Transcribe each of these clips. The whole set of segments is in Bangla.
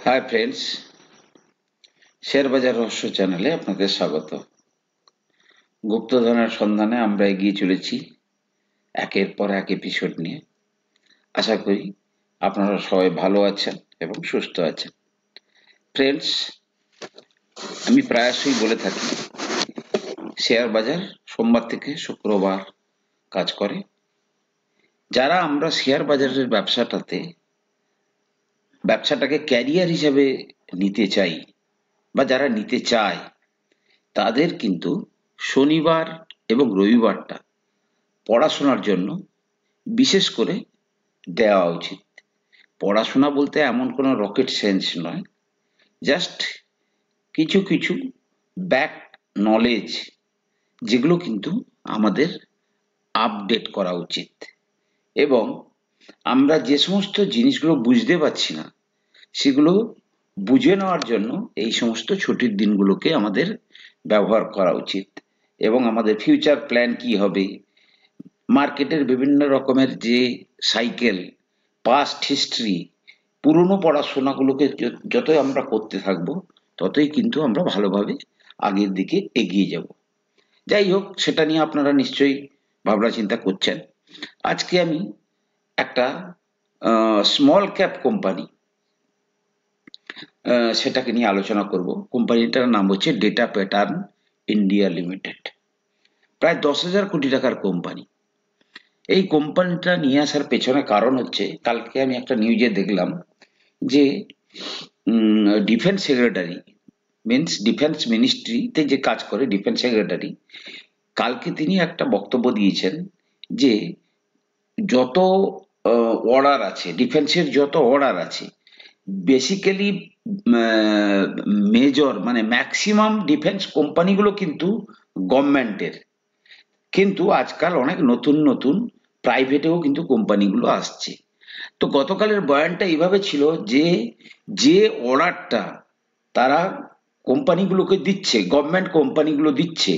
হাই ফ্রেন্ডস, শেয়ার বাজার রহস্য চ্যানেলে আপনাদের স্বাগত। গুপ্তধনের সন্ধানে আমরা এগিয়ে চলেছি একের পর এক এপিসোড নিয়ে। আশা করি আপনারা সবাই ভালো আছেন এবং সুস্থ আছেন। ফ্রেন্ডস, আমি প্রায়শই বলে থাকি শেয়ার বাজার সোমবার থেকে শুক্রবার কাজ করে। যারা আমরা শেয়ার বাজারের ব্যবসাটাকে ক্যারিয়ার হিসেবে নিতে চাই বা যারা নিতে চায়, তাদের কিন্তু শনিবার এবং রবিবারটা পড়াশোনার জন্য বিশেষ করে দেওয়া উচিত। পড়াশোনা বলতে এমন কোনো রকেট সায়েন্স নয়, জাস্ট কিছু কিছু ব্যাক নলেজ, যেগুলো কিন্তু আমাদের আপডেট করা উচিত। এবং আমরা যে সমস্ত জিনিসগুলো বুঝতে পারছি না, সেগুলো বুঝে নেওয়ার জন্য এই সমস্ত ছুটির দিনগুলোকে আমাদের ব্যবহার করা উচিত। এবং আমাদের ফিউচার প্ল্যান কি হবে, মার্কেটের বিভিন্ন রকমের যে সাইকেল, পাস্ট হিস্ট্রি, পুরনো পড়াশোনাগুলোকে যতই আমরা করতে থাকবো, ততই কিন্তু আমরা ভালোভাবে আগের দিকে এগিয়ে যাব। যাই হোক, সেটা নিয়ে আপনারা নিশ্চয়ই ভাবনা চিন্তা করছেন। আজকে আমি একটা স্মল ক্যাপ কোম্পানি, সেটাকে নিয়ে আলোচনা করব। কোম্পানিটার নাম হচ্ছে ডেটা প্যাটার্ন ইন্ডিয়া লিমিটেড। প্রায় 10,000 কোটি টাকার কোম্পানি। এই কোম্পানিটা নিয়ে আসার পেছনে কারণ হচ্ছে, কালকে আমি একটা নিউজে দেখলাম যে ডিফেন্স সেক্রেটারি, মিন্স ডিফেন্স মিনিস্ট্রিতে যে কাজ করে ডিফেন্স সেক্রেটারি, কালকে তিনি একটা বক্তব্য দিয়েছেন যে যত অর্ডার আছে, ডিফেন্সের যত অর্ডার আছে, বেসিক্যালি মেজর মানে ম্যাক্সিমাম ডিফেন্স কোম্পানিগুলো কিন্তু গভর্নমেন্টের, কিন্তু আজকাল অনেক নতুন নতুন প্রাইভেটেও কিন্তু কোম্পানিগুলো আসছে। তো গতকালের বয়ানটা এইভাবে ছিল যে যে অর্ডারটা তারা কোম্পানিগুলোকে দিচ্ছে, গভর্নমেন্ট কোম্পানিগুলো দিচ্ছে,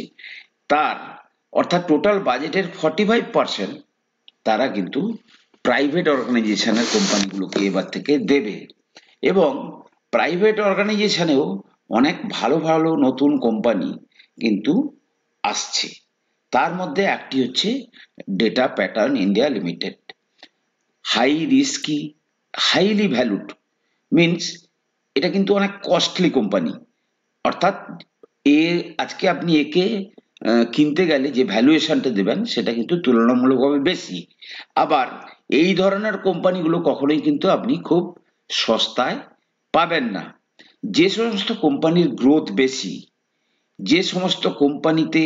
তার অর্থাৎ টোটাল বাজেটের 45% তারা কিন্তু প্রাইভেট অর্গানাইজেশনের কোম্পানিগুলোকে এবার থেকে দেবে। এবং প্রাইভেট অর্গানাইজেশনেও অনেক ভালো ভালো নতুন কোম্পানি কিন্তু আসছে। তার মধ্যে একটি হচ্ছে data pattern India limited. High risky, highly valued, means এটা কিন্তু অনেক কস্টলি কোম্পানি। অর্থাৎ আজকে আপনি একে কিনতে গেলে যে ভ্যালুয়েশনটা দেবেন, সেটা কিন্তু তুলনামূলকভাবে বেশি। আবার এই ধরনের কোম্পানিগুলো কখনোই কিন্তু আপনি খুব সস্তায় পাবেন না। যে সমস্ত কোম্পানির গ্রোথ বেশি, যে সমস্ত কোম্পানিতে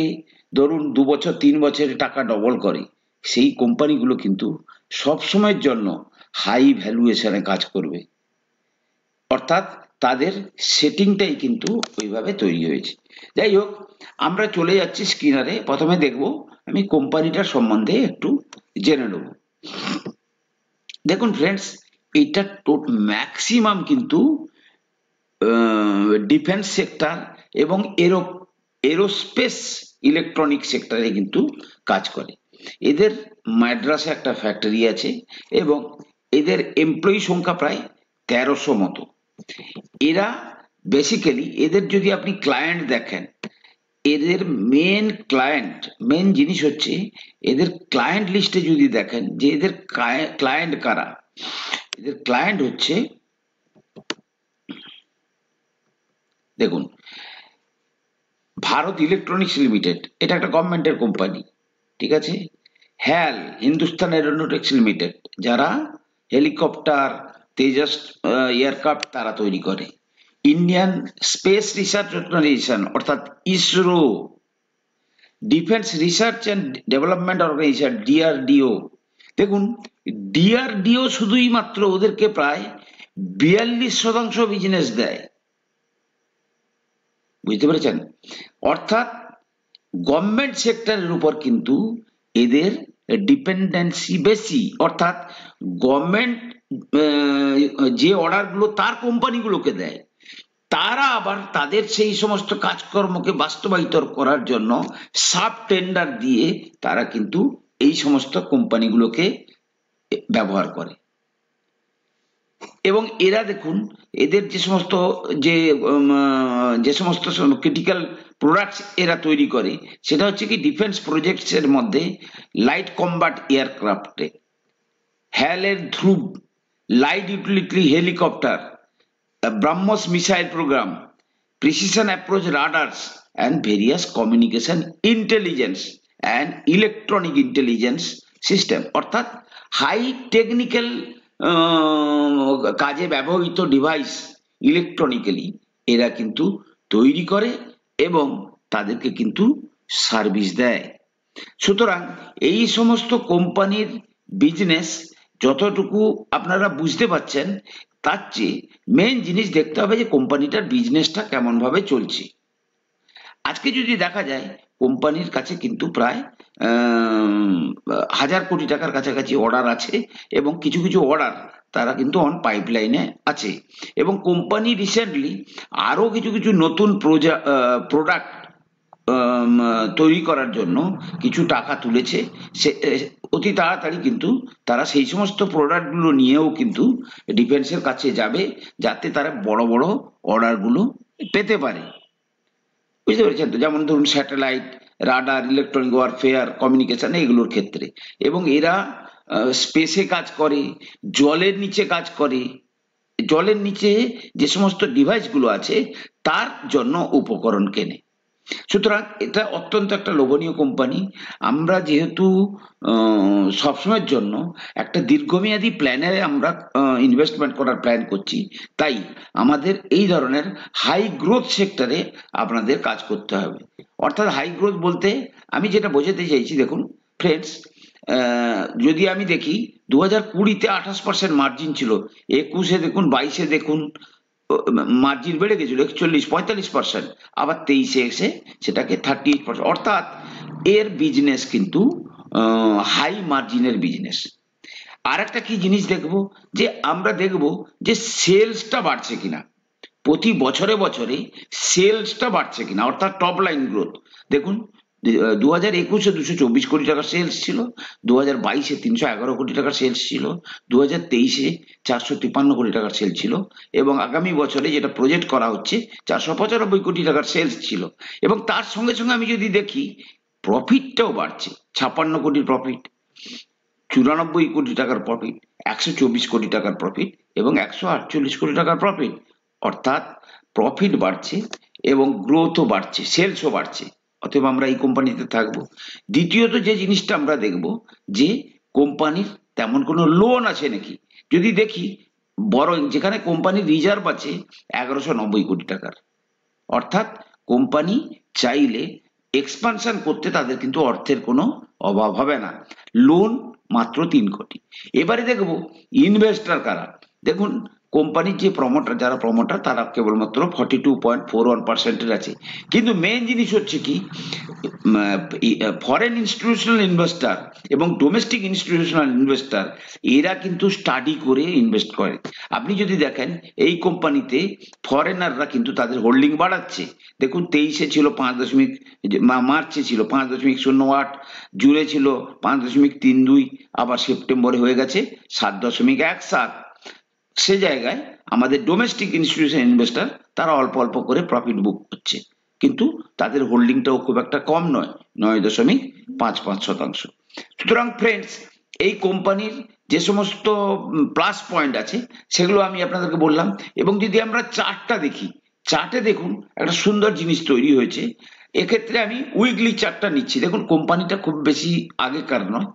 ধরুন 2 বছর 3 বছরে টাকা ডবল করে, সেই কোম্পানিগুলো কিন্তু সবসময়ের জন্য হাই ভ্যালুয়েশনে কাজ করবে। অর্থাৎ তাদের সেটিংটাই কিন্তু ওইভাবে তৈরি হয়েছে। যাই হোক, আমরা চলে যাচ্ছি স্ক্রিনারে। প্রথমে দেখব, আমি কোম্পানিটার সম্বন্ধে একটু জেনে নেব। দেখুন ফ্রেন্ডস, এটা ম্যাক্সিমাম কিন্তু ডিফেন্স সেক্টর এবং এরোস্পেস ইলেকট্রনিক সেক্টরে কিন্তু কাজ করে। এদের মাদ্রাসে একটা ফ্যাক্টরি আছে এবং এদের এমপ্লয়ি সংখ্যা প্রায় 1300 মতো। এরা বেসিক্যালি, এদের যদি আপনি ক্লায়েন্ট দেখেন, এদের মেন জিনিস হচ্ছে, এদের ক্লায়েন্ট লিস্টে যদি দেখেন যে এদের ক্লায়েন্ট কারা, এদের ক্লায়েন্ট হচ্ছে, দেখুন, ভারত ইলেকট্রনিক্স লিমিটেড, এটা একটা গভর্নমেন্টের কোম্পানি, ঠিক আছে। হ্যাল, হিন্দুস্তান এরোনটিক্স লিমিটেড, যারা হেলিকপ্টার, তেজস এয়ারক্রাফট তারা তৈরি করে। ইন্ডিয়ান স্পেস রিসার্চ অর্গানাইজেশন অর্থাৎ ISRO, defence research and development organisation DRDO. দেখুন, ডিআরডিও শুধুই মাত্র ওদেরকে প্রায় 42% বিজনেস দেয়। বুঝতে পেরেছেন? অর্থাৎ গভর্নমেন্ট সেক্টরের উপর কিন্তু এদের ডিপেন্ডেন্সি বেশি। অর্থাৎ গভর্নমেন্ট যে অর্ডারগুলো তার কোম্পানিগুলোকে দেয়, তারা আবার তাদের সেই সমস্ত কাজকর্মকে বাস্তবায়িত করার জন্য সাব টেন্ডার দিয়ে তারা কিন্তু এই সমস্ত কোম্পানিগুলোকে ব্যবহার করে। এবং এরা দেখুন এদের যে সমস্ত ক্রিটিক্যাল প্রোডাক্টস এরা তৈরি করে, সেটা হচ্ছে কি ডিফেন্স প্রজেক্টস এর মধ্যে লাইট কম্বাট এয়ারক্রাফটে, হ্যালের Dhruv light utility helicopter, BrahMos missile programme, precision approach radars, and various communication intelligence and electronic intelligence system, অর্থাৎ হাই টেকনিক্যাল কাজে ব্যবহৃত ডিভাইস ইলেকট্রনিক্যালি এরা কিন্তু তৈরি করে এবং তাদেরকে কিন্তু সার্ভিস দেয়। সুতরাং এই সমস্ত কোম্পানির বিজনেস যতটুকু আপনারা বুঝতে পারছেন, তার চেয়ে মেন জিনিস দেখতে হবে যে কোম্পানিটার বিজনেসটা কেমন ভাবে চলছে। আজকে যদি দেখা যায় কোম্পানির কাছে কিন্তু প্রায় 1000 কোটি টাকার কাছাকাছি অর্ডার আছে এবং কিছু কিছু অর্ডার তারা কিন্তু অন পাইপলাইনে আছে, এবং কোম্পানি রিসেন্টলি আরো কিছু কিছু নতুন প্রোডাক্ট তৈরি করার জন্য কিছু টাকা তুলেছে। সে অতি তাড়াতাড়ি কিন্তু তারা সেই সমস্ত প্রোডাক্টগুলো নিয়েও কিন্তু ডিফেন্সের কাছে যাবে, যাতে তারা বড় বড় অর্ডারগুলো পেতে পারে। বুঝতে পেরেছেন তো? যেমন ধরুন satellite, radar, electronic warfare, communication এগুলোর ক্ষেত্রে। এবং এরা স্পেসে কাজ করে, জলের নিচে কাজ করে, জলের নিচে যে সমস্ত ডিভাইসগুলো আছে তার জন্য উপকরণ কেনে। সুতরাং এটা অত্যন্ত একটা লোভনীয় কোম্পানি। আমরা যেহেতু সবসময়ের জন্য একটা দীর্ঘমেয়াদী প্ল্যানে আমরা ইনভেস্টমেন্ট করার প্ল্যান করছি, তাই আমাদের এই ধরনের হাই গ্রোথ সেক্টরে আপনাদের কাজ করতে হবে। অর্থাৎ হাই গ্রোথ বলতে আমি যেটা বোঝাতে চাইছি, দেখুন ফ্রেন্ডস, যদি আমি দেখি 2020-তে 28% মার্জিন ছিল, 21-এ দেখুন, 22-এ দেখুন মার্জিন বেড়ে গেছিল 41-45%, আবার 23-এ এসে সেটাকে 38%। অর্থাৎ এর বিজনেস কিন্তু হাই মার্জিনের বিজনেস। আর একটা কি জিনিস দেখবো, যে আমরা দেখবো যে সেলসটা বাড়ছে কিনা, প্রতি বছরে বছরে সেলসটা বাড়ছে কিনা, অর্থাৎ টপ লাইন গ্রোথ। দেখুন 2021-এ 224 কোটি টাকার সেলস ছিল, 2022-এ 311 কোটি টাকার সেলস ছিল, 2023-এ 453 কোটি টাকার সেল ছিল, এবং আগামী বছরে যেটা প্রজেক্ট করা হচ্ছে 495 কোটি টাকার সেলস ছিল। এবং তার সঙ্গে সঙ্গে আমি যদি দেখি প্রফিটটাও বাড়ছে, 56 কোটির প্রফিট, 94 কোটি টাকার প্রফিট, 124 কোটি টাকার প্রফিট এবং 148 কোটি টাকার প্রফিট। অর্থাৎ প্রফিট বাড়ছে এবং গ্রোথও বাড়ছে, সেলসও বাড়ছে। অতএব আমরা এই কোম্পানিতে থাকবো। দ্বিতীয়ত যে জিনিসটা আমরা দেখব, যে কোম্পানির তেমন কোনো লোন আছে নাকি। যদি দেখি বড়, যেখানে কোম্পানির রিজার্ভ আছে 1190 কোটি টাকার, অর্থাৎ কোম্পানি চাইলে এক্সপানশন করতে তাদের কিন্তু অর্থের কোনো অভাব হবে না। লোন মাত্র 3 কোটি। এবারে দেখবো ইনভেস্টর কারা। দেখুন কোম্পানির যে প্রমোটার, যারা প্রমোটার তারা কেবলমাত্র 42.41% আছে। কিন্তু মেন জিনিস হচ্ছে কি, ফরেন ইনস্টিটিউশনাল ইনভেস্টর এবং ডোমেস্টিক ইনস্টিটিউশনাল ইনভেস্টর এরা কিন্তু স্টাডি করে ইনভেস্ট করে। আপনি যদি দেখেন এই কোম্পানিতে ফরেনাররা কিন্তু তাদের হোল্ডিং বাড়াচ্ছে। দেখুন 23-এ ছিল 5 মার্চে ছিল 5.08, জুনে ছিল 5.32, আবার সেপ্টেম্বরে হয়ে গেছে 7.17। সে জায়গায় আমাদের ডোমেস্টিক ইনস্টিটিউশন ইনভেস্টর তারা অল্প অল্প করে প্রফিট বুক করছে, কিন্তু তাদের হোল্ডিংটাও খুব একটা কম নয়, 9.55%। সুতরাং ফ্রেন্ডস, এই কোম্পানির যে সমস্ত প্লাস পয়েন্ট আছে সেগুলো আমি আপনাদেরকে বললাম। এবং যদি আমরা চার্টটা দেখি, চার্টে দেখুন একটা সুন্দর জিনিস তৈরি হয়েছে। এক্ষেত্রে আমি উইকলি চার্টটা নিচ্ছি। দেখুন কোম্পানিটা খুব বেশি আগেকার নয়,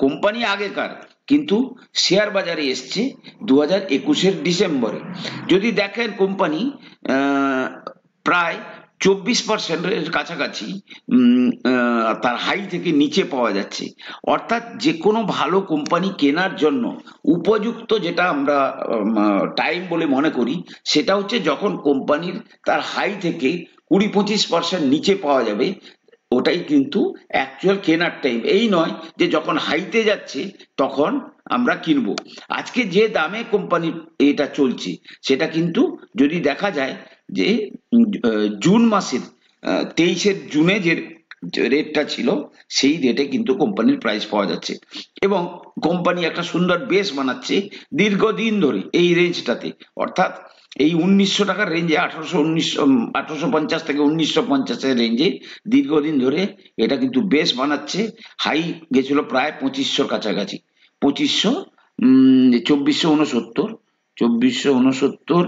কোম্পানি আগেকার, কিন্তু শেয়ার বাজারে এসছে 2021-এর ডিসেম্বরে। যদি দেখেন কোম্পানি প্রায় 24%-এর কাছাকাছি তার হাই থেকে নিচে পাওয়া যাচ্ছে। অর্থাৎ যে কোনো ভালো কোম্পানি কেনার জন্য উপযুক্ত যেটা আমরা টাইম বলে মনে করি, সেটা হচ্ছে যখন কোম্পানির তার হাই থেকে 20-25% নিচে পাওয়া যাবে, ওটাই কিন্তু অ্যাকচুয়াল কেনার টাইম। এই নয় যে যখন হাইতে যাচ্ছে তখন আমরা কিনবো। আজকে যে দামে কোম্পানির এটা চলছে সেটা কিন্তু যদি দেখা যায় যে জুন মাসের 23-এর জুনে যে যে রেটটা ছিল সেই রেটে কিন্তু কোম্পানির প্রাইস পাওয়া যাচ্ছে এবং কোম্পানি একটা সুন্দর বেস বানাচ্ছে দীর্ঘদিন ধরে এই রেঞ্জটাতে, অর্থাৎ এই 1900 টাকার রেঞ্জে 1850 থেকে 1950-এর রেঞ্জে দীর্ঘদিন ধরে এটা কিন্তু বেস বানাচ্ছে। হাই গেছিল প্রায় 2500-র কাছাকাছি, 2500, 2469, 2469,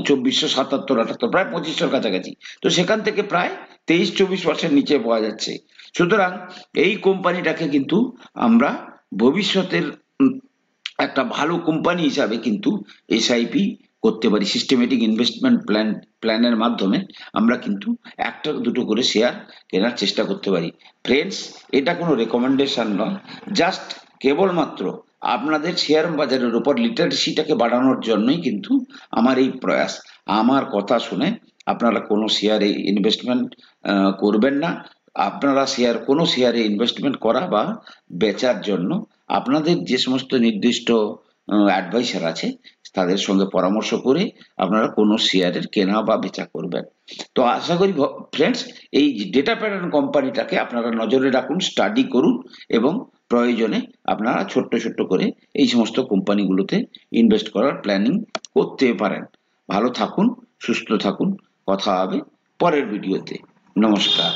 2477, 78, প্রায় 2500-র কাছাকাছি। তো সেখান থেকে প্রায় 23-24% নিচে পাওয়া যাচ্ছে। সুতরাং এই কোম্পানিটাকে কিন্তু আমরা ভবিষ্যতের একটা ভালো কোম্পানি হিসাবে কিন্তু এসআইপি করতে পারি। সিস্টেমেটিক ইনভেস্টমেন্ট প্ল্যানের মাধ্যমে আমরা কিন্তু একটা দুটো করে শেয়ার কেনার চেষ্টা করতে পারি। ফ্রেন্ডস, এটা কোনো রেকমেন্ডেশন নয়, জাস্ট কেবলমাত্র আপনাদের শেয়ার বাজারের উপর লিটারেসিটাকে বাড়ানোর জন্যই কিন্তু আমার এই প্রয়াস। আমার কথা শুনে আপনারা কোনো শেয়ারে ইনভেস্টমেন্ট করবেন না। আপনারা কোনো শেয়ারে ইনভেস্টমেন্ট করা বা বেচার জন্য আপনাদের যে সমস্ত নির্দিষ্ট অ্যাডভাইসার আছে তাদের সঙ্গে পরামর্শ করে আপনারা কোনো শেয়ারের কেনা বা বেচা করবেন। তো আশা করি ফ্রেন্ডস, এই ডেটা প্যাটার্ন কোম্পানিটাকে আপনারা নজরে রাখুন, স্টাডি করুন এবং প্রয়োজনে আপনারা ছোট্ট ছোট্ট করে এই সমস্ত কোম্পানিগুলোতে ইনভেস্ট করার প্ল্যানিং করতে পারেন। ভালো থাকুন, সুস্থ থাকুন, কথা হবে পরের ভিডিওতে। নমস্কার।